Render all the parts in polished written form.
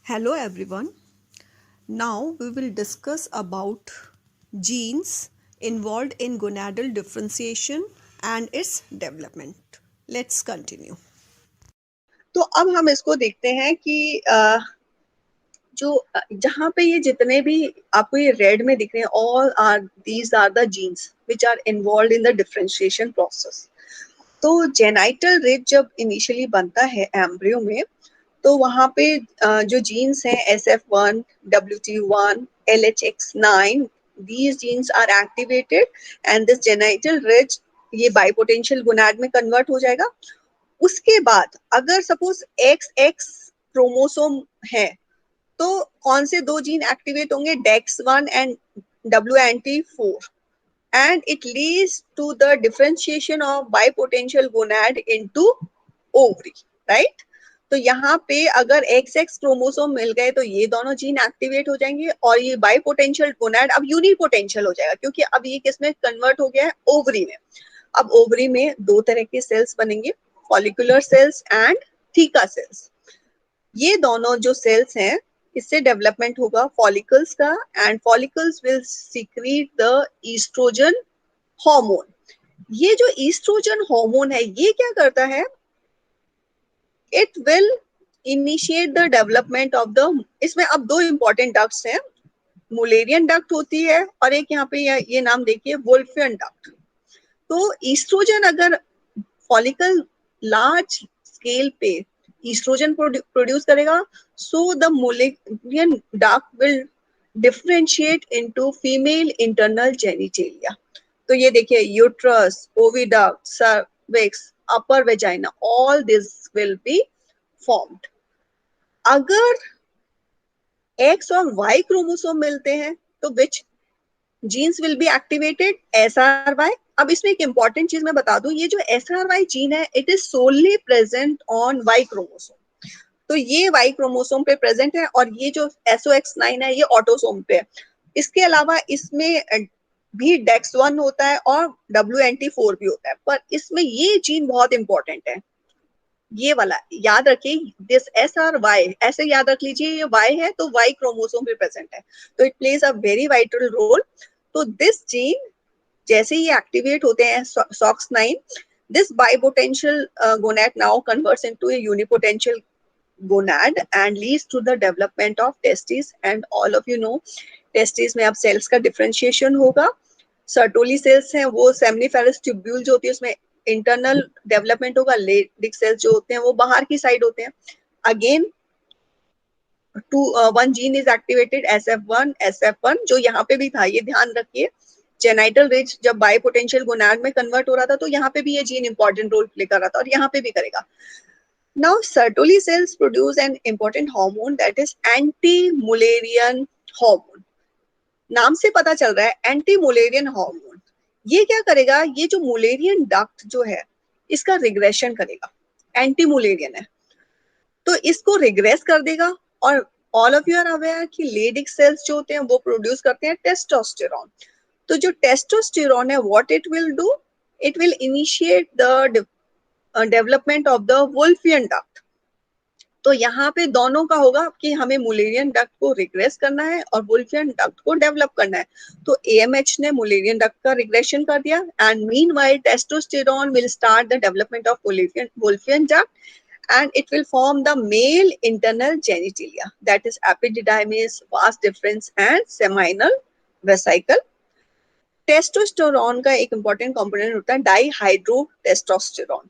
Hello everyone. Now we will discuss about genes involved in gonadal differentiation and its development. Let's continue. तो अब हम इसको देखते हैं कि जहाँ पे ये जितने भी आपको ये रेड में दिख रहे हैं, all are these are the genes which are involve in the differentiation process. तो जेनाइटल रिज जब इनिशियली बनता है एम्ब्रियो में, तो वहाँ पे जो जीन्स हैं SF1, WT1, LHX9, these genes are activated and this genital ridge ये बाइपोटेंशियल गोनाड में कन्वर्ट हो जाएगा। उसके बाद अगर सपोज XX क्रोमोसोम है, तो कौन से दो जीन एक्टिवेट होंगे? DEX1 and WNT4, and it leads to the differentiation of bipotential gonad into ovary, right? तो यहाँ पे अगर XX क्रोमोसोम मिल गए तो ये दोनों जीन एक्टिवेट हो जाएंगे और ये बाइपोटेंशियल गोनाड अब यूनिपोटेंशियल हो जाएगा, क्योंकि अब ये किसमें कन्वर्ट हो गया है? ओवरी में। अब ओवरी में दो तरह के सेल्स बनेंगे, follicular cells and theca cells. ये दोनों जो सेल्स हैं, इससे डेवलपमेंट होगा फॉलिकल्स का, and follicles will secrete the estrogen hormone. ये जो ईस्ट्रोजन हार्मोन है, ये क्या करता है? It will initiate the development of the, इसमें अब दो इंपॉर्टेंट डक्ट्स हैं, मुलेरियन डक्ट होती है और एक यहाँ पे ये नाम देखिए वुल्फियन डक्ट। तो ईस्ट्रोजन अगर फॉलिकल लार्ज स्केल पे ईस्ट्रोजन प्रोड्यूस करेगा, so the Mullerian duct will differentiate into female internal genitalia. तो ये देखिए, uterus, oviduct, cervix, upper vagina, all this will be formed. अगर X और Y क्रोमोसोम मिलते हैं, तो which genes will be activated? SRY। अब इसमें एक इंपॉर्टेंट चीज मैं बता दूं, ये जो SRY जीन है, it is solely present on Y chromosome. तो ये Y क्रोमोसोम पे प्रेजेंट है और ये जो SOX9 है, ये ऑटोसोम पे है। इसके अलावा इसमें भी DEX1 होता है और WNT4 भी होता है, पर इसमें ये जीन बहुत इंपॉर्टेंट है, ये वाला याद रखिए। दिस SRY ऐसे याद रख लीजिए, ये Y है तो Y क्रोमोसोम पे प्रेजेंट है, तो it plays a very vital role. तो दिस जीन जैसे ही एक्टिवेट होते हैं SOX9, this bipotential gonad now converts into a unipotential gonad and leads to the development of testes, and all of you know testes में अब sales का differentiation होगा। Sertoli cells हैं, वो सेमनीफेरस ट्यूब्यूल जो होती है उसमें इंटरनल डेवलपमेंट होगा। लेडिक सेल्स जो होते हैं वो बाहर की साइड होते हैं। Again one gene is activated, SF1 जो यहाँ पे भी था, ये ध्यान रखिए। जेनाइटल रिज जब बाइपोटेंशियल गोनाड में कन्वर्ट हो रहा था, तो यहाँ पे भी ये जीन इंपॉर्टेंट रोल प्ले कर रहा था और यहाँ पे भी करेगा। Now, Sertoli cells produce an important hormone that is anti-Mullerian hormone. नाम से पता चल रहा है एंटी मुलेरियन हार्मोन। ये क्या करेगा? ये जो मुलेरियन डक्ट जो है, इसका रिग्रेशन करेगा। एंटी मुलेरियन है तो इसको रिग्रेस कर देगा। और all of you are aware कि लेडिक सेल्स जो होते हैं वो प्रोड्यूस करते हैं टेस्टोस्टेरॉन। तो जो टेस्टोस्टेरॉन है, what it will do? It will initiate the development of the वुल्फियन duct. तो यहाँ पे दोनों का होगा कि हमें मुलेरियन डक्ट को रिग्रेस करना है और वुल्फियन डक्ट को डेवलप करना है। तो AMH ने मुलेरियन डक्ट का रिग्रेशन कर दिया, and meanwhile testosterone will start the development of वुल्फियन duct, and it will form the male internal genitalia, that is epididymis, vas deferens and seminal vesicle। Testosterone का एक important component होता है डाईहाइड्रोटेस्टोस्टेरॉन।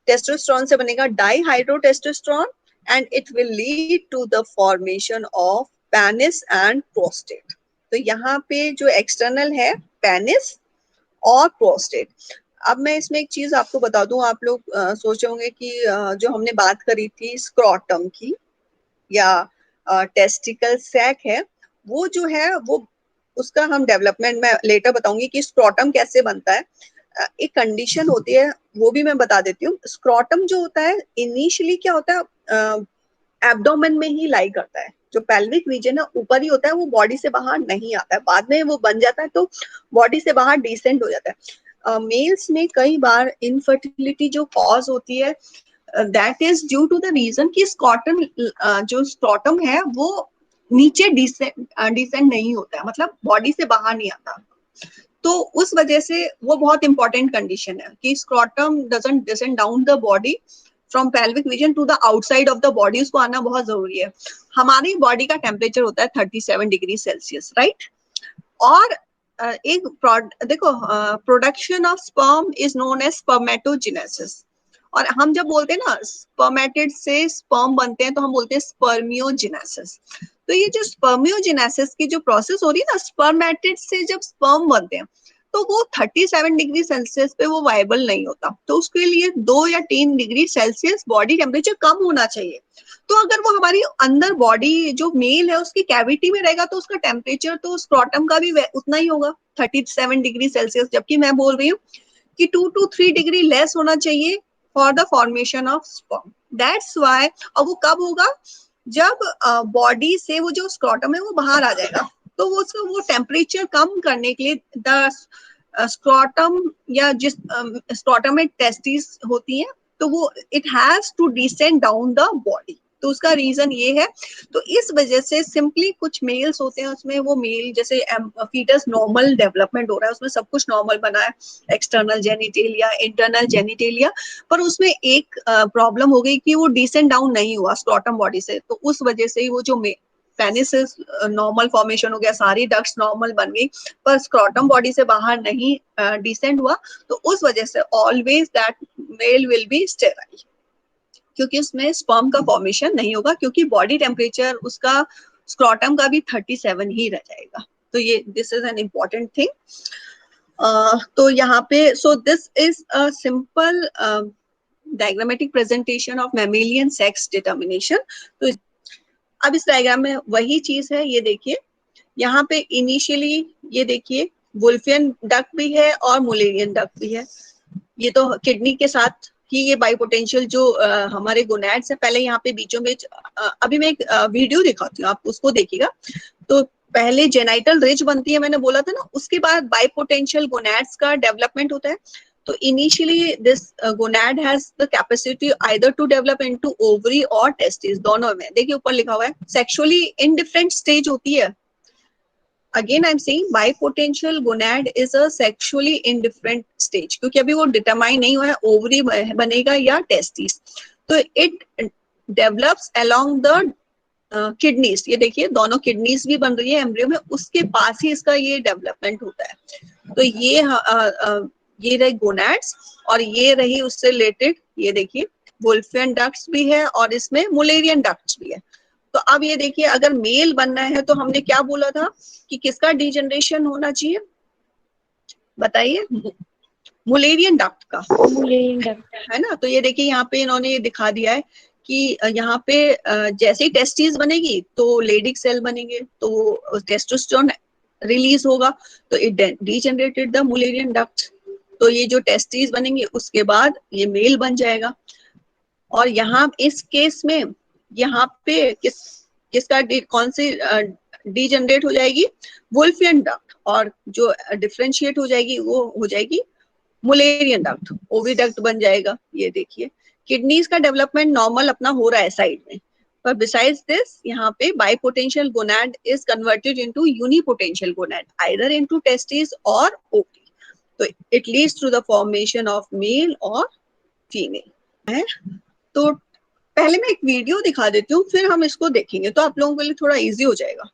Testosterone से बनेगा dihydrotestosterone, and it will lead to the formation of penis and prostate. तो यहाँ पे जो एक्सटर्नल है पेनिस और प्रोस्टेट। अब मैं इसमें एक चीज आपको बता दूं, आप लोग सोचे होंगे कि जो हमने बात करी थी स्क्रॉटम की या टेस्टिकल सैक है, वो जो है वो उसका हम डेवलपमेंट में लेटर बताऊंगी कि स्क्रॉटम कैसे बनता है। एक कंडीशन होती है, वो भी मैं बता देती हूँ। स्क्रॉटम जो होता है इनिशियली क्या होता है, एब्डोमेन में ही लाई करता है। जो पेल्विक रीजन है ऊपर ही होता है, वो बॉडी से बाहर नहीं आता है। बाद में वो बन जाता है तो बॉडी से बाहर डिसेंड हो जाता है। मेल्स में कई बार इनफर्टिलिटी जो कॉज होती है, that is due to the reason कि स्कॉटम जो स्क्रॉटम है वो नीचे डिसेंड नहीं होता है, मतलब बॉडी से बाहर नहीं आता। तो उस वजह से वो बहुत इंपॉर्टेंट कंडीशन है कि scrotum doesn't descend down the body from pelvic region to the outside of the body, उसको आना बहुत जरूरी है। हमारी बॉडी का टेम्परेचर होता है 37 डिग्री सेल्सियस, राइट। और एक देखो, production of sperm is known as spermatogenesis. और हम जब बोलते हैं ना स्पर्मेटिड से स्पर्म बनते हैं तो हम बोलते हैं स्पर्मियोजेनेसिस। तो ये जो स्पर्मियोजेनेसिस की जो प्रोसेस हो रही है ना, स्पर्मेटिड से जब स्पर्म बनते हैं तो वो 37 डिग्री सेल्सियस पे वो वायबल नहीं होता, तो उसके लिए 2 या 3 डिग्री सेल्सियस बॉडी टेम्परेचर कम होना चाहिए। तो अगर वो हमारी अंदर बॉडी जो मेल है उसकी कैविटी में रहेगा तो उसका टेम्परेचर तो स्क्रॉटम का भी उतना ही होगा, 37 डिग्री सेल्सियस। जबकि मैं बोल रही हूँ कि 2 to 3 डिग्री लेस होना चाहिए for the formation of sperm. That's why. और वो कब होगा? जब बॉडी से वो जो स्क्रॉटम है वो बाहर आ जाएगा, तो वो उसका वो टेम्परेचर कम करने के लिए द स्क्रॉटम या जिस स्क्रॉटम में टेस्टिस होती है तो वो it has to descend down the body, तो उसका रीजन ये है। तो इस वजह से सिंपली कुछ मेल्स होते हैं उसमें वो मेल जैसे फीटस नॉर्मल डेवलपमेंट हो रहा है, उसमें सब कुछ नॉर्मल बना है, एक्सटर्नल जेनिटेलिया, इंटरनल जेनिटेलिया, पर उसमें एक प्रॉब्लम हो गई कि वो डिसेंड डाउन नहीं हुआ स्क्रॉटम बॉडी से, तो उस वजह से ही वो जो पेनिस नॉर्मल फॉर्मेशन हो गया, सारी डक्ट्स नॉर्मल बन गई, पर स्क्रॉटम बॉडी से बाहर नहीं डिसेंड हुआ, तो उस वजह से always that male will be sterile, क्योंकि उसमें स्पर्म का फॉर्मेशन नहीं होगा, क्योंकि बॉडी टेम्परेचर उसका स्क्रॉटम का भी 37 ही रह जाएगा। तो ये this is an important thing. तो यहाँ पे so this is a simple diagrammatic presentation of mammalian sex determination. तो अब इस डायग्राम में वही चीज है, ये देखिए यहाँ पे इनिशियली ये देखिए वुल्फियन डक्ट भी है और मुलेरियन डक्ट भी है। ये तो किडनी के साथ ही ये बाइपोटेंशियल जो हमारे गोनैड्स है, पहले यहाँ पे बीचों बीच अभी मैं एक वीडियो दिखाती हूँ, आप उसको देखिएगा। तो पहले जेनाइटल रिज बनती है, मैंने बोला था ना, उसके बाद बाइपोटेंशियल गोनैड्स का डेवलपमेंट होता है। तो initially this gonad has the capacity either to develop into ovary और टेस्टिस, दोनों में। देखिए ऊपर लिखा हुआ है सेक्सुअली इनडिफरेंट स्टेज होती है। Again I am saying bipotential gonad is a sexually indifferent stage, क्योंकि अभी वो डिटरमाइन नहीं हुआ है ओवरी बनेगा या टेस्टिस। तो it develops along the kidneys, ये देखिए दोनों किडनीज भी बन रही है एम्ब्रियो में, उसके पास ही इसका ये डेवलपमेंट होता है। तो ये रहे गोनैड्स और ये रही उससे रिलेटेड, ये देखिए वुल्फियन डक्ट्स भी है और इसमें मुलेरियन डक्ट्स भी है। तो अब ये देखिए अगर मेल बनना है तो हमने क्या बोला था कि किसका डिजनरेशन होना चाहिए, बताइए? मुलेरियन डक्ट का, मुलेरियन डक्ट। है ना। तो ये देखिए यहाँ पे इन्होंने ये दिखा दिया है कि यहाँ पे जैसे ही टेस्टिस बनेगी तो लेडिक सेल बनेंगे, तो टेस्टोस्टेरोन रिलीज होगा, तो it degenerated the Mullerian duct. तो ये जो टेस्टिस बनेंगे उसके बाद ये मेल बन जाएगा। और यहाँ इस केस में यहाँ पे किसका कौन सी डीजनरेट हो जाएगी? वुल्फियन डक्ट, और जो डिफरेंशिएट हो जाएगी वो हो जाएगी मुलेरियन डक्ट, ओविडक्ट बन जाएगा। ये देखिए किडनीज का डेवलपमेंट नॉर्मल अपना हो रहा है साइड में, पर बिसाइड्स दिस यहाँ पे bipotential gonad is converted into unipotential gonad, either into testis और ओवरी। तो it leads to the formation of male और फीमेल है। तो पहले मैं एक वीडियो दिखा देती हूँ, फिर हम इसको देखेंगे, तो आप लोगों के लिए थोड़ा इजी हो जाएगा।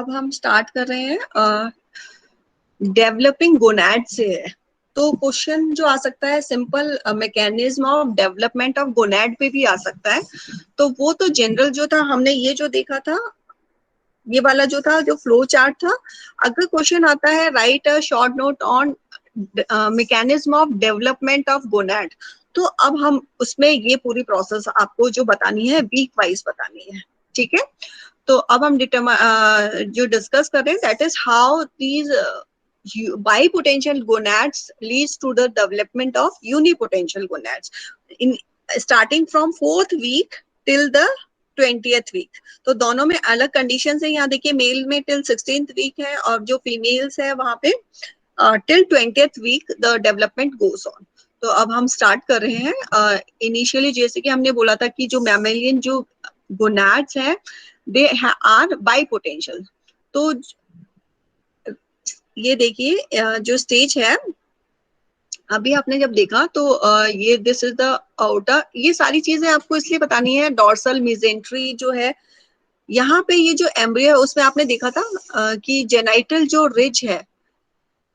अब हम स्टार्ट कर रहे हैं डेवलपिंग गोनैड से है। तो क्वेश्चन जो आ सकता है simple mechanism of development of gonad पे भी आ सकता है। तो वो तो जनरल जो था हमने ये जो देखा था, ये वाला जो था जो फ्लो चार्ट था। अगर क्वेश्चन आता है right a short note on mechanism of development of gonad, तो अब हम उसमें ये पूरी प्रोसेस आपको जो बतानी है वीक वाइज बतानी है, ठीक है। तो अब हम जो डिस्कस कर रहे हैं that is how these bipotential gonads leads to the development of unipotential gonads in starting from 4th week till the 20th week। तो दोनों में अलग कंडीशन है। यहाँ देखिए मेल में टिल 16th वीक है और जो फीमेल्स है वहां पे till 20th week the development goes on. तो अब हम स्टार्ट कर रहे हैं। इनिशियली जैसे कि हमने बोला था कि जो मैमेलियन जो गोनाड्स हैं दे आर बाइपोटेंशियल। तो ये देखिए जो स्टेज है अभी आपने जब देखा तो ये दिस इज द आउटर। ये सारी चीजें आपको इसलिए बतानी है। डॉर्सल मिजेंट्री जो है यहाँ पे ये जो एम्ब्रियो है उसमें आपने देखा था कि जेनाइटल जो रिज है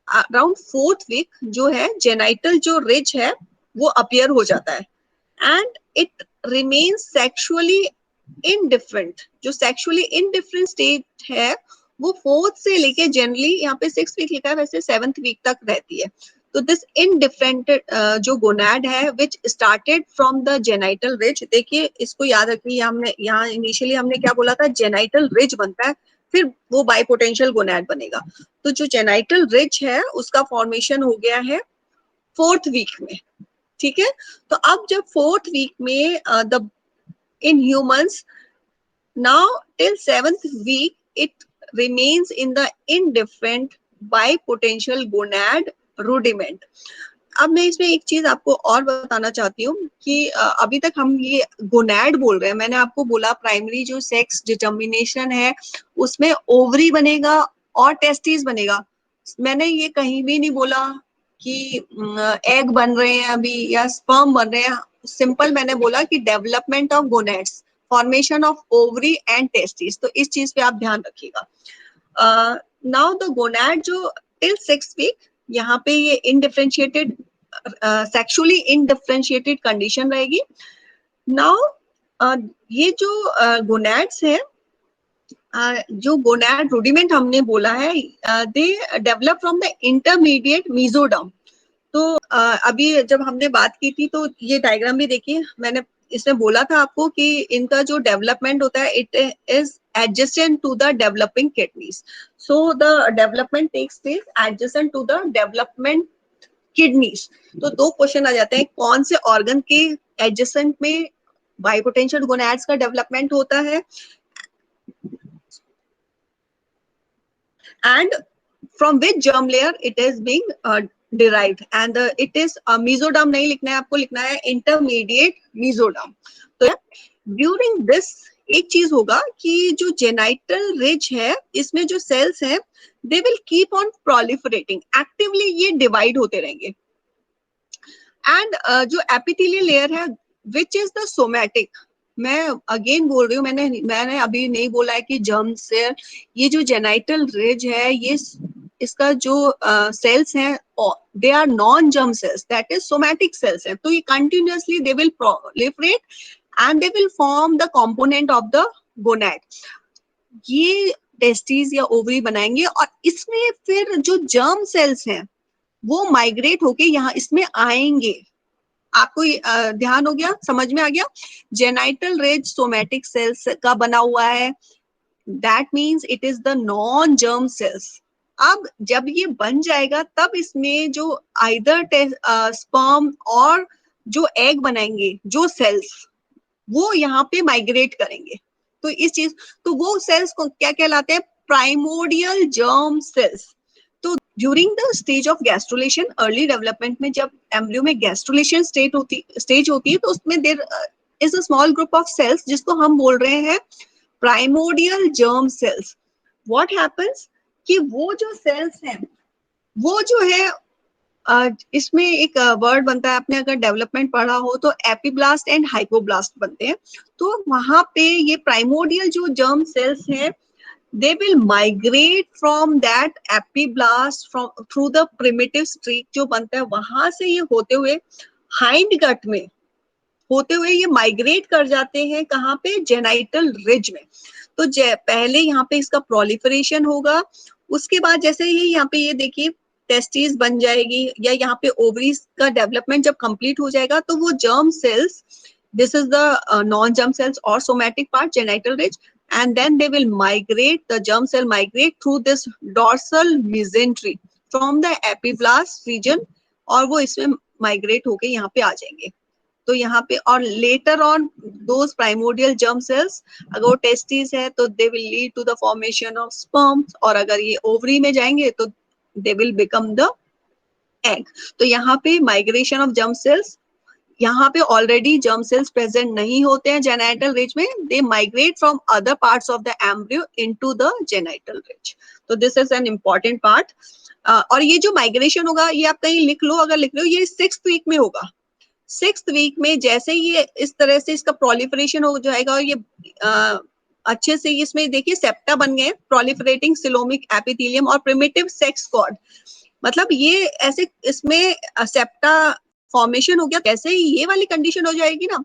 अराउंड 4th वीक जो है जेनाइटल जो रिज है वो अपीयर हो जाता है and it remains sexually indifferent. जो सेक्सुअली इनडिफरेंट स्टेट है वो 4th से लेके जनरली यहाँ पे 6th वीक लिखा है, वैसे 7th वीक तक रहती है। तो दिस इनडिफरेंट जो गोनाड है which started from the genital ridge. देखिए इसको याद रखिए, हमने यहाँ इनिशियली हमने क्या बोला था, जेनाइटल रिज बनता है फिर वो बाइपोटेंशियल गोनाड बनेगा। तो जो जेनाइटल रिज है उसका फॉर्मेशन हो गया है 4th वीक में, ठीक है। तो अब जब 4th वीक में the in humans now till 7th week it remains in the indifferent bipotential gonad rudiment। अब मैं इसमें एक चीज आपको और बताना चाहती हूँ कि अभी तक हम ये गोनैड बोल रहे हैं। मैंने आपको बोला प्राइमरी जो सेक्स डिटर्मिनेशन है उसमें ओवरी बनेगा और टेस्टिस बनेगा। मैंने ये कहीं भी नहीं बोला कि एग बन रहे हैं अभी या स्पर्म बन रहे हैं। सिंपल मैंने बोला कि development of gonads, formation of ovary and testis. तो इस चीज पे आप ध्यान रखिएगा। नाउ द गोनैड जो टिल 6th वीक यहाँ पे ये इनडिफरेंशिएटेड सेक्सुअली इनडिफरेंशिएटेड कंडीशन रहेगी। नाउ ये जो गोनैड्स है जो गोनैड रूडिमेंट हमने बोला है they develop from the intermediate mesoderm. तो अभी जब हमने बात की थी तो ये डायग्राम भी देखिए, मैंने इसमें बोला था आपको कि इनका जो डेवलपमेंट होता है it is adjacent to the developing kidneys. So the development takes place adjacent to the development kidneys. तो दो क्वेश्चन आ जाते हैं, कौन से ऑर्गन के एडजेसेंट में बाइपोटेंशियल गोनैड्स का डेवलपमेंट होता है and from which germ layer it is being derived and it is mesoderm नहीं लिखना है आपको, लिखना है intermediate mesoderm। तो ड्यूरिंग दिस एक चीज होगा कि जो जेनाइटल रिज है इसमें जो सेल्स हैं they will keep on proliferating, actively ये डिवाइड होते रहेंगे। एंड जो एपिथेलियल लेयर है विच इज द सोमैटिक, मैं अगेन बोल रही हूँ, मैंने अभी नहीं बोला है कि जर्म सेल, ये जो जेनाइटल रिज है ये इसका जो सेल्स हैं they are non germ cells, that is somatic cells है। तो ये continuously they will proliferate and they will form the component of the gonad. ये टेस्टिस या ओवरी बनाएंगे और इसमें फिर जो जर्म सेल्स हैं वो माइग्रेट होके यहाँ इसमें आएंगे। आपको ध्यान हो गया, समझ में आ गया? जेनाइटल रिज सोमैटिक सेल्स का बना हुआ है, that means it is the non germ sales. अब जब ये बन जाएगा तब इसमें जो आइदर स्पर्म और जो एग बनाएंगे जो सेल्स वो यहाँ पे माइग्रेट करेंगे। तो इस चीज, तो वो सेल्स को क्या कहलाते हैं? Primordial germ cells. तो during the stage of gastrulation, early development में जब एम्ब्रियो में गैस्ट्रुलेशन स्टेज होती है तो उसमें there is a small group of cells जिसको हम बोल रहे हैं primordial germ cells. What happens कि वो जो सेल्स हैं वो जो है इसमें एक वर्ड बनता है, आपने अगर डेवलपमेंट पढ़ा हो तो एपिब्लास्ट एंड हाइपोब्लास्ट बनते हैं। तो वहां पे ये प्राइमोडियल जो जर्म सेल्स हैं they will migrate from that epiblast from through the primitive streak जो बनता है वहां से ये होते हुए हाइंड गट में होते हुए ये माइग्रेट कर जाते हैं कहाँ पे, जेनाइटल रिज में। तो पहले यहाँ पे इसका प्रोलिफरेशन होगा, उसके बाद जैसे ही यहाँ पे ये देखिए टेस्टिस बन जाएगी या यहाँ पे ओवरीज का डेवलपमेंट जब कंप्लीट हो जाएगा तो वो germ cells, this is the non-germ cells or somatic part, genital ridge, and then they will migrate, the germ cell migrate through this dorsal mesentery from the epiblast region, और वो इसमें migrate होके यहाँ पे आ जाएंगे। तो यहाँ पे और later on those primordial germ cells, अगर वो टेस्टिस है तो they will lead to the formation of sperms, और अगर ये ओवरी में जाएंगे तो they will become the egg. तो यहाँ पे माइग्रेशन ऑफ जर्म सेल्स, यहाँ पे ऑलरेडी जर्म सेल्स प्रेजेंट नहीं होते हैं जेनाइटल रिज में, they migrate from other parts of the embryo into the genital ridge. तो this is an important part. और ये जो माइग्रेशन होगा ये आप कहीं लिख लो, अगर लिख लो ये 6th वीक में होगा। 6th वीक में जैसे ये इस तरह से इसका प्रोलिफरेशन हो जाएगा और ये अच्छे से इसमें देखिए सेप्टा बन गए, प्रोलिफरेटिंग सिलोमिक एपिथेलियम और प्रिमिटिव सेक्स कॉर्ड, मतलब ये ऐसे इसमें सेप्टा फॉर्मेशन हो गया। कैसे ही ये वाली कंडीशन हो जाएगी ना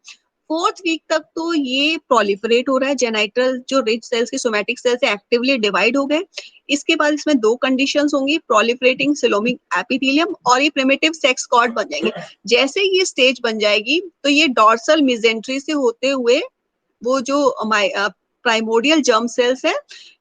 4th वीक तक तो ये प्रोलिफरेट हो रहा है, जेनाइटल जो रिच सेल्स के सोमैटिक सेल्स से एक्टिवली डिवाइड हो गए। इसके बाद इसमें 2 कंडीशंस होंगी, प्रोलिफरेटिंग सिलोमिक एपिथेलियम और ये प्रिमिटिव सेक्स कॉर्ड बन जाएंगे। जैसे ये स्टेज बन जाएगी तो ये डॉर्सल मेसेंट्री से होते हुए वो जो प्राइमोडियल जर्म सेल्स है,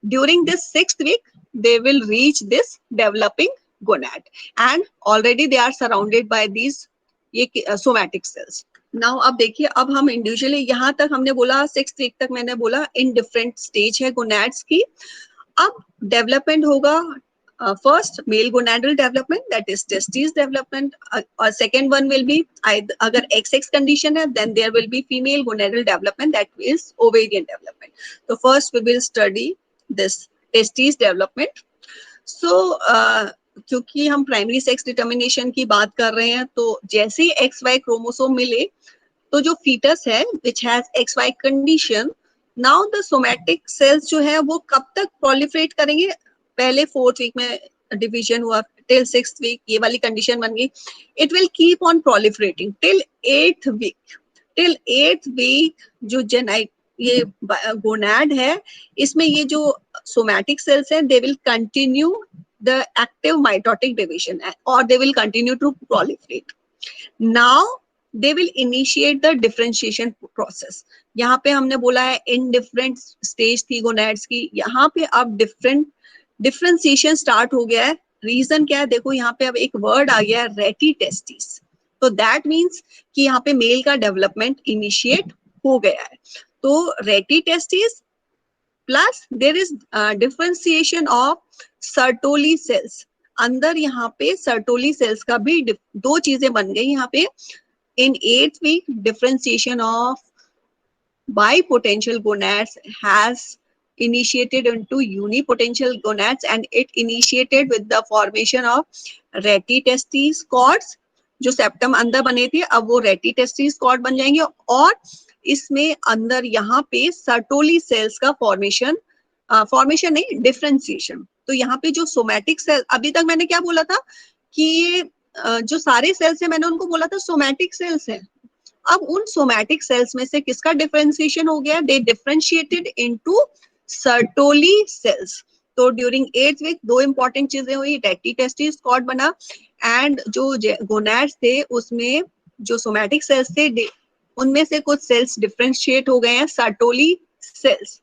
during this 6th week they will reach this developing gonad and already they are surrounded by these ये somatic cells। नाउ अब देखिए, अब हम इंडिविजुअली यहाँ तक हमने बोला 6th वीक तक मैंने बोला इन डिफरेंट स्टेज है गोनाड्स की। अब डेवलपमेंट होगा, first male gonadal development, that is testis development, और सेकंड वन विल बी अगर XX कंडीशन है then there will be female gonadal development, that is ovarian development. तो first we will study this testis development. So क्योंकि हम primary sex determination की बात कर रहे हैं तो जैसे ही XY क्रोमोसोम मिले तो जो फीटस है which has XY condition, now the somatic sales जो है वो कब तक प्रोलिफरेट करेंगे, पहले 4th वीक में डिवीजन हुआ टिल 6th वीक ये वाली कंडीशन बन गई, it will keep on proliferating till 8th week. Till 8th week जो जेनाइट ये गोनाड है इसमें ये जो सोमैटिक सेल्स हैं they will continue the active mitotic division or they will continue to proliferate. Now they will initiate the differentiation process. यहाँ पे हमने बोला है इन डिफरेंट स्टेज थी गोनाड्स की, यहाँ पे अब डिफरेंट डिफरेंशिएशन स्टार्ट हो गया है। रीजन क्या है, देखो यहाँ पे अब एक वर्ड आ गया है रेटी टेस्टिस, तो दैट मीन्स कि यहाँ पे मेल का डेवलपमेंट इनिशिएट हो गया है। तो rete testis plus there is differentiation of Sertoli cells, अंदर यहाँ पे सर्टोली सेल्स का भी 2 चीजें बन गई यहाँ पे। In 8th week differentiation of bipotential gonads has initiated into unipotential gonads and it initiated with the formation of retitestis cords, जो सेप्टम अंदर बने थे अब वो रेटिटेस्टिस कॉर्ड बन जाएंगे और इसमें अंदर यहाँ पे सर्टोली सेल्स का फॉर्मेशन नहीं डिफरेंशिएशन। तो यहाँ पे जो सोमैटिक सेल, अभी तक मैंने क्या बोला था कि ये जो सारे सेल्स है मैंने उनको बोला था सोमैटिक सेल्स है। अब उन सोमैटिक सेल्स में से किसका डिफरेंशिएशन हो गया, दे डिफरेंशिएटेड इनटू सर्टोली सेल्स। तो ड्यूरिंग 8th वीक 2 इंपॉर्टेंट चीजें हुई, रेटिटेस्टिस कॉर्ड बना एंड जो गोनाड्स थे उसमें जो सोमैटिक सेल्स थे उनमें से कुछ सेल्स डिफरेंशिएट हो गए हैं सर्टोली सेल्स।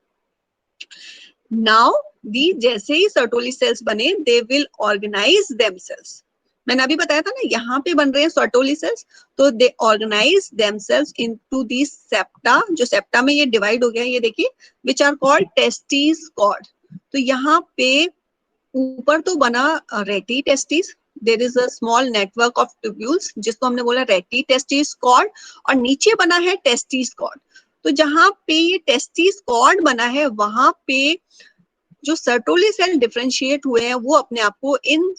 नाउ दी जैसे ही सर्टोली सेल्स बने दे विल ऑर्गेनाइज देमसेल्स, मैंने अभी बताया था ना यहाँ पे बन रहे हैं सर्टोली सेल्स, तो they organize themselves into this septa, जो सेप्टा में ये डिवाइड हो गया है ये देखिए, which are called testis cord. तो यहाँ पे ऊपर तो बना rete testis, there is a small network of tubules जिसको हमने बोला रेटी टेस्टिस कॉर्ड, और नीचे बना है टेस्टिस कॉर्ड। तो जहाँ पे ये टेस्टिस कॉर्ड बना है वहां पे जो सर्टोली सेल डिफरेंशिएट हुए हैं वो अपने आप को इन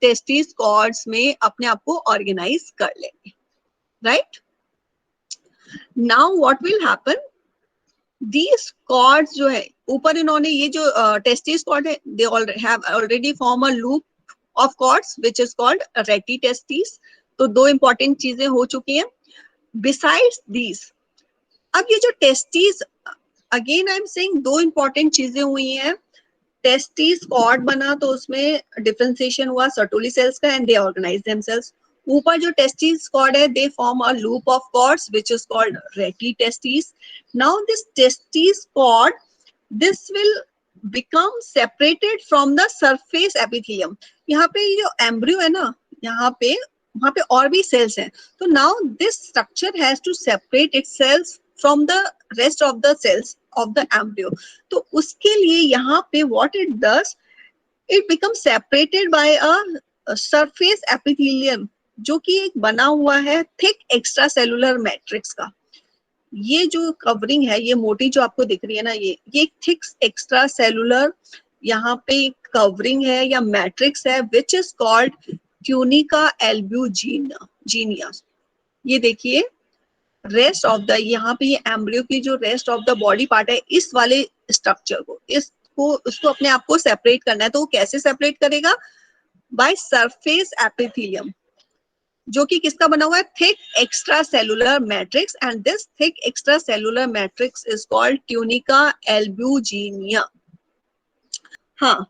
टेस्टिस कॉर्ड्स में अपने आप को ऑर्गेनाइज कर लेंगे, right. Now what will happen, these cords जो है ऊपर इन्होंने ये जो testis cord है, they all have already form a loop of cords which is called reti testis. तो दो important चीजें हो चुकी हैं. Besides these, अब ये जो testis, again I am saying दो important चीजें हुई हैं. टेस्टिस कॉर्ड बना तो उसमें डिफरेंशिएशन हुआ सर्टोली सेल्स का एंड दे ऑर्गेनाइज देमसेल्व्स. ऊपर जो टेस्टिस कॉर्ड है they form a loop of cords which is called rete testis. Now this testis cord, this will become separated from the surface epithelium. यहाँ पे ये जो embryo है ना, यहाँ पे वहां पे और भी सेल्स हैं. तो now this structure has to separate itself from the rest of the cells of the embryo. तो उसके लिए यहाँ पे what it does, it become separated by a surface epithelium जो कि एक बना हुआ है थिक एक्स्ट्रा सेलुलर मैट्रिक्स का. ये जो कवरिंग है, ये मोटी जो आपको दिख रही है ना, ये थिक एक्स्ट्रा सेलुलर यहाँ पे कवरिंग है या मैट्रिक्स है which is called tunica albuginea. ये देखिए रेस्ट ऑफ द, यहाँ पे ये एम्ब्रियो की जो rest of the body part है, इस वाले स्ट्रक्चर को, उसको अपने आप को सेपरेट करना है. तो वो कैसे सेपरेट करेगा? बाय सरफेस एपिथेलियम जो कि किसका बना हुआ है? Thick extracellular matrix. And this thick extracellular matrix is called tunica albuginea. हाँ,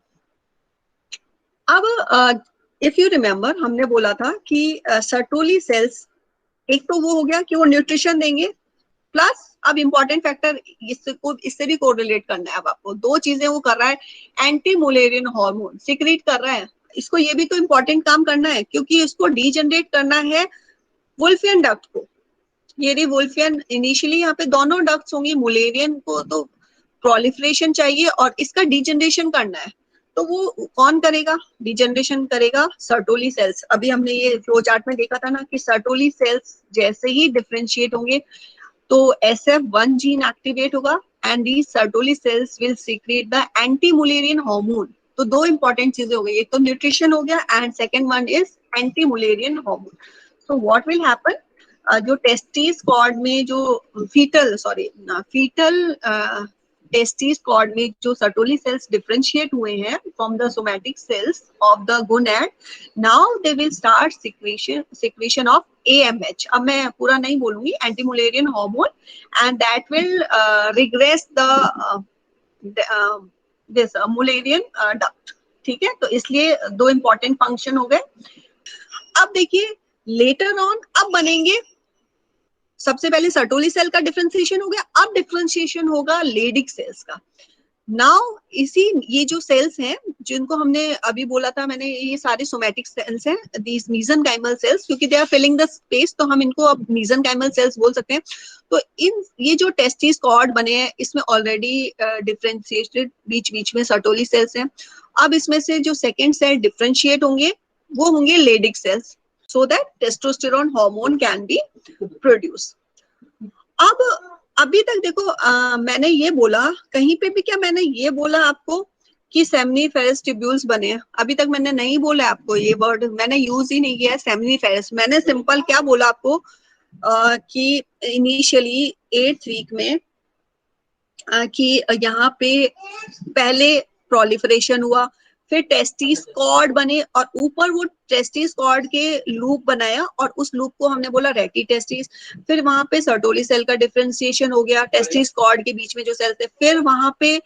अब इफ यू रिमेम्बर हमने बोला था कि सर्टोली सेल्स, एक तो वो हो गया कि वो न्यूट्रिशन देंगे, प्लस अब इंपॉर्टेंट फैक्टर इससे भी कोरिलेट करना है. अब आपको दो चीजें वो कर रहा है, एंटी मुलेरियन हार्मोन सिक्रीट कर रहा है. इसको ये भी तो इंपॉर्टेंट काम करना है क्योंकि इसको डीजनरेट करना है वुल्फियन डक्ट को. ये रही वुल्फियन, इनिशियली यहाँ पे दोनों डक्ट्स होंगी. मुलेरियन को तो प्रोलिफरेशन चाहिए और इसका डीजनरेशन करना है. तो वो कौन करेगा? डीजनरेशन करेगा सर्टोली सेल्स. अभी हमने ये फ्लो चार्ट में देखा था ना कि सर्टोली सेल्स जैसे ही डिफरेंशिएट होंगे तो SF1 जीन एक्टिवेट होगा and the Sertoli cells will secrete the anti Mullerian hormone. तो दो इंपॉर्टेंट चीजें हो गई, एक तो न्यूट्रिशन हो गया and second one is anti Mullerian hormone. So what will happen, जो टेस्टिस कॉर्ड में जो फीटल टेस्टिस कॉर्ड में जो सर्टोली सेल्स डिफरेंशिएट हुए हैं from the somatic cells of the gonad, now they will start secretion of AMH. अब मैं पूरा नहीं बोलूंगी, anti Mullerian hormone, and that will regress the this Mullerian duct. ठीक है, तो इसलिए दो इंपॉर्टेंट फंक्शन हो गए. अब देखिए लेटर ऑन अब बनेंगे, सबसे पहले सर्टोली सेल का डिफरेंशिएशन हो गया, अब डिफरेंशिएशन होगा लेडिक सेल्स का. नाउ इसी ये जो सेल्स हैं जिनको हमने अभी बोला था मैंने, ये सारे सोमैटिक सेल्स हैं, दीस मेसेनकाइमल सेल्स, क्योंकि they are filling the space तो हम इनको अब मेसेनकाइमल सेल्स बोल सकते हैं. तो ये जो टेस्टिस कॉर्ड बने हैं इसमें ऑलरेडी डिफरेंशिएटेड बीच बीच में सर्टोली सेल्स हैं. अब इसमें से जो सेकेंड सेल डिफरेंशिएट होंगे वो होंगे Leydig cells, so that testosterone hormone can be produced. अब अभी तक देखो मैंने ये बोला, कहीं पे भी क्या मैंने ये बोला आपको कि सेमिनिफेरस ट्यूब्यूल्स बने हैं? अभी तक मैंने नहीं बोला आपको, ये वर्ड मैंने यूज ही नहीं किया सेमिनिफेरस. मैंने सिंपल क्या बोला आपको कि इनिशियली 8th वीक में कि यहाँ पे पहले प्रोलिफरेशन हुआ, फिर टेस्टिस कॉर्ड बने और ऊपर वो टेस्टिस कॉर्ड के लूप बनाया और उस लूप को हमने बोला रेटी टेस्टिस. फिर वहां पे सर्टोली सेल का डिफरेंशिएशन हो गया टेस्टिस कॉर्ड के बीच में जो सेल थे. फिर वहां पे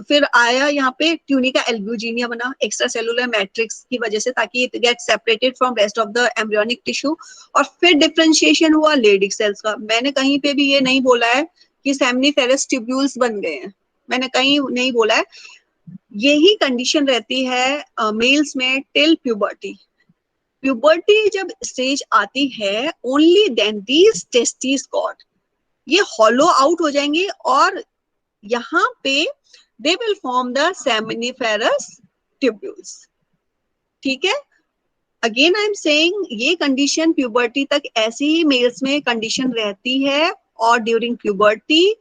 फिर आया यहाँ पे ट्यूनिका एल्ब्यूजिनिया बना एक्स्ट्रा सेलुलर मैट्रिक्स की वजह से, ताकि it get separated from rest of the embryonic tissue. और फिर डिफरेंशिएशन हुआ लेडिक सेल्स का. मैंने कहीं पे भी ये नहीं बोला है कि सेमिनिफेरस ट्यूब्यूल्स बन गए हैं, मैंने कहीं नहीं बोला है. यही कंडीशन रहती है मेल्स में टिल प्यूबर्टी. प्यूबर्टी जब स्टेज आती है only then these testis cord ये हॉलो आउट हो जाएंगे और यहाँ पे they will form the seminiferous tubules. ठीक है, अगेन आई एम सेइंग ये कंडीशन प्यूबर्टी तक ऐसी ही मेल्स में कंडीशन रहती है और during puberty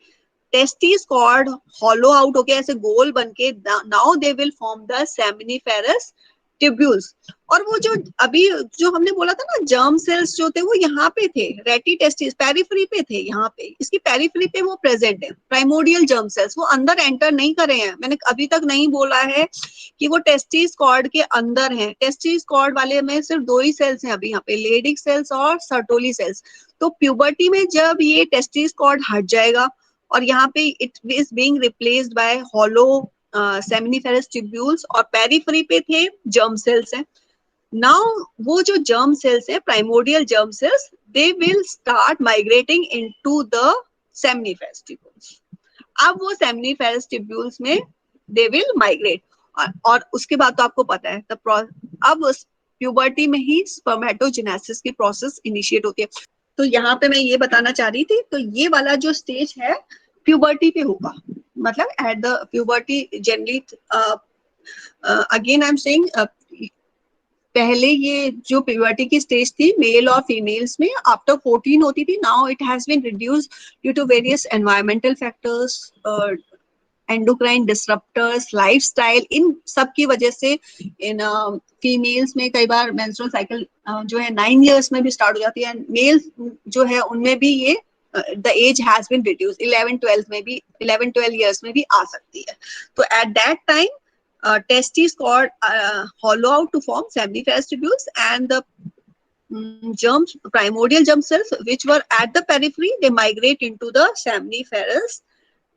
testis cord hollow out होके ऐसे गोल बनके now they will form the seminiferous tubules. और वो जो अभी जो हमने बोला था ना जर्म सेल्स जो थे वो यहाँ पे थे, रेटी टेस्टिस पेरिफेरी पे थे, यहाँ पे इसकी पेरिफेरी पे वो प्रेजेंट है। प्राइमोडियल जर्म सेल्स वो अंदर एंटर नहीं करे हैं, मैंने अभी तक नहीं बोला है कि वो टेस्टिस कॉर्ड के अंदर हैं। टेस्टिस कॉर्ड वाले में सिर्फ दो ही सेल्स हैं अभी यहाँ पे, लेडिक सेल्स और सर्टोली सेल्स। तो प्यूबर्टी में जब ये टेस्टिस कॉर्ड हट जाएगा और यहाँ पे it is being replaced by hollow seminiferous tubules, और पेरिफेरी पे थे जर्म सेल्स हैं। नाउ वो जो जर्म सेल्स है primordial germ sales, they will start migrating into the seminiferous tubules. अब वो सेमिनिफेरस ट्यूब्यूल्स में दे विल माइग्रेट, और उसके बाद तो आपको पता है अब प्यूबर्टी में ही स्पर्मेटोजेनेसिस की प्रोसेस इनिशिएट होती है। तो यहाँ पे मैं ये बताना चाह रही थी, तो ये वाला जो स्टेज है प्यूबर्टी पे होगा, मतलब at the puberty generally, again I am saying, पहले ये जो प्यूबर्टी की स्टेज थी मेल और फीमेल्स में आफ्टर 14 होती थी, now it has been reduced due to various environmental factors, endocrine disruptors, lifestyle, इन सब की वजह से इन फीमेल्स में कई बार मेंस्ट्रुअल साइकिल जो है 9 इयर्स में भी स्टार्ट हो जाती है, मेल्स जो है उनमें भी ये the age has been reduced 11-12 में भी, 11-12 इयर्स में भी आ सकती है। तो at that time testes cord hollow out to form seminiferous tubules, and the germs, primordial germ cells which were at the periphery, they migrate into the seminiferous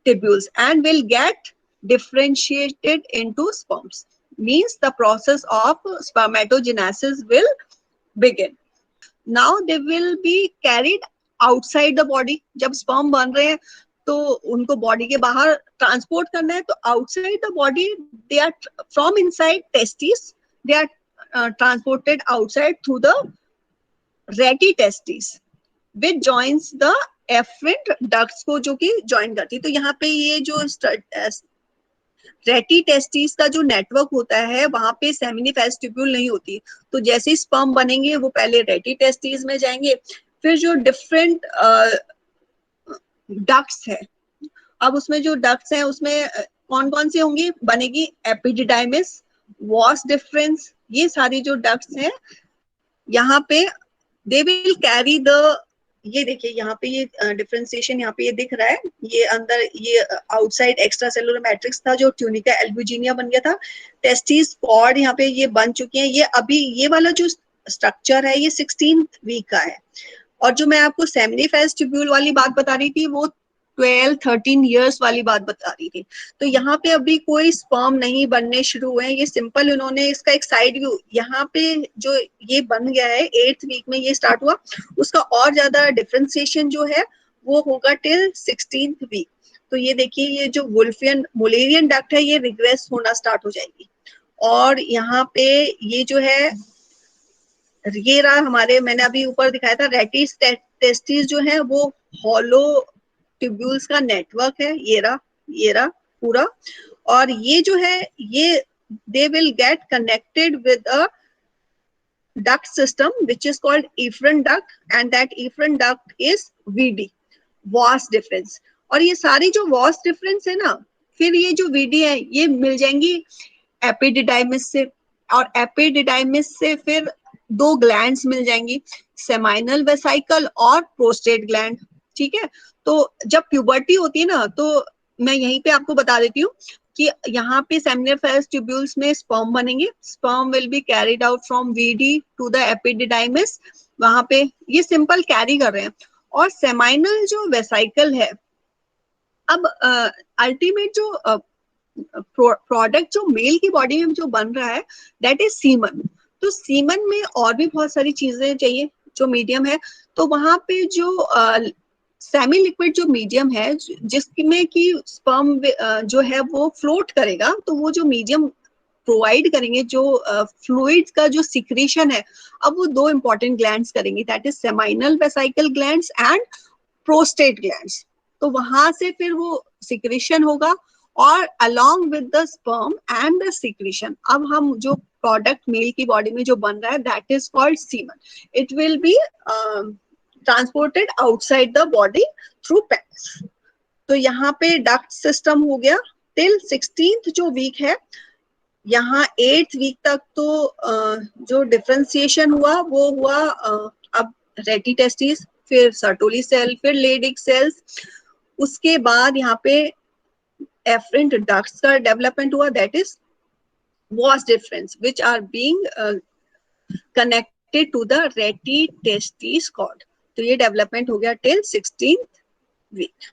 tubules and will get differentiated into sperms. Means the process of spermatogenesis will begin. Now they will be carried outside the body. जब sperm बन रहे हैं तो उनको body के बाहर transport करना है, तो outside the body they are from inside testis, they are transported outside through the rete testis which joins the efferent ducts को, जो कि ज्वाइन करती है। तो यहाँ पे ये जो रेटी टेस्टिस का जो नेटवर्क होता है वहां पे सेमिनिफेरस ट्यूब्यूल नहीं होती, तो जैसे ही स्पर्म बनेंगे वो पहले रेटी टेस्टिस में जाएंगे, फिर जो डिफरेंट डक्ट्स है, अब उसमें जो डक्ट्स हैं उसमें कौन कौन सी होंगी, बनेगी एपिडिडाइमिस, वॉस डिफरेंस, ये सारी जो डक्ट्स हैं यहाँ पे दे विल कैरी द, ये देखिए यहाँ पे ये डिफरेंशिएशन यहाँ पे ये दिख रहा है, ये अंदर ये आउटसाइड एक्स्ट्रा सेलुलर मैट्रिक्स था जो ट्यूनिका एल्ब्यूजिनिया बन गया था, टेस्टिस कॉर्ड यहाँ पे ये बन चुके हैं, ये अभी ये वाला जो स्ट्रक्चर है ये 16th वीक का है, और जो मैं आपको सेमिनिफेरस ट्यूब्यूल वाली बात बता रही थी वो 12-13 इयर्स वाली बात बता रही थी। तो यहाँ पे अभी कोई स्पर्म नहीं बनने शुरू हुए हैं, ये सिंपल उन्होंने इसका एक साइड व्यू यहाँ पे जो ये बन गया है 8th वीक में ये स्टार्ट हुआ, उसका और ज्यादा डिफरेंशिएशन जो है वो होगा टिल 16th वीक। तो ये देखिए ये जो वुल्फियन मुलेरियन डक्ट है ये रिग्रेस होना स्टार्ट हो जाएगी, और यहाँ पे ये जो है ये रहा हमारे, मैंने अभी ऊपर दिखाया था रेटिस टेस्टिस जो है वो हॉलो ट्यूब्यूल्स का नेटवर्क है, ये रहा पूरा, और ये जो है ये they will get connected with a duct system which is called efferent duct, and that efferent duct is VD, vas difference। और ये सारी जो vas difference है ना, फिर ये जो VD है ये मिल जाएंगी एपिडिडाइमिस से, और एपिडिडाइमिस से फिर दो ग्लैंड्स मिल जाएंगी, सेमाइनल वेसाइकल और प्रोस्टेट ग्लैंड, ठीक है। तो जब प्यूबर्टी होती है ना, तो मैं यहीं पे आपको बता देती हूँ कि यहाँ पे सेमिनिफेरस ट्यूब्यूल्स में स्पर्म बनेंगे, sperm will be carried out from VD to the epididymis, वहां पे ये सिंपल कैरी कर रहे हैं, और सेमाइनल जो वेसाइकल है, अब अल्टीमेट जो प्रोडक्ट जो मेल की बॉडी में जो बन रहा है दैट इज सीमन। तो सीमन में और भी बहुत सारी चीजें चाहिए जो मीडियम है, तो वहां पे जो सेमी लिक्विड जो मीडियम है जिसमें कि स्पर्म जो है वो फ्लोट करेगा, तो वो जो मीडियम प्रोवाइड करेंगे जो फ्लूइड का जो सिक्रीशन है, अब वो दो इंपॉर्टेंट ग्लैंड्स करेंगे, that is seminal vesicle glands and prostate glands. तो वहां से फिर वो सिक्रीशन होगा, और along with the sperm and the secretion अब हम जो प्रोडक्ट मेल की बॉडी में जो बन रहा है that is called semen, it will be transported outside the body through PACS. तो यहाँ पे डक्ट सिस्टम हो गया टिल 16th जो वीक है, यहाँ 8th वीक तक तो जो डिफरेंशिएशन हुआ वो हुआ अब रेटी टेस्टिस, फिर सर्टोली सेल, फिर लेडिक सेल्स, उसके बाद यहाँ पे एफरेंट डक्ट्स का डेवलपमेंट हुआ, that is vas deferens which are being connected to the rete testis cord. तो ये डेवलपमेंट हो गया टिल 16th वीक।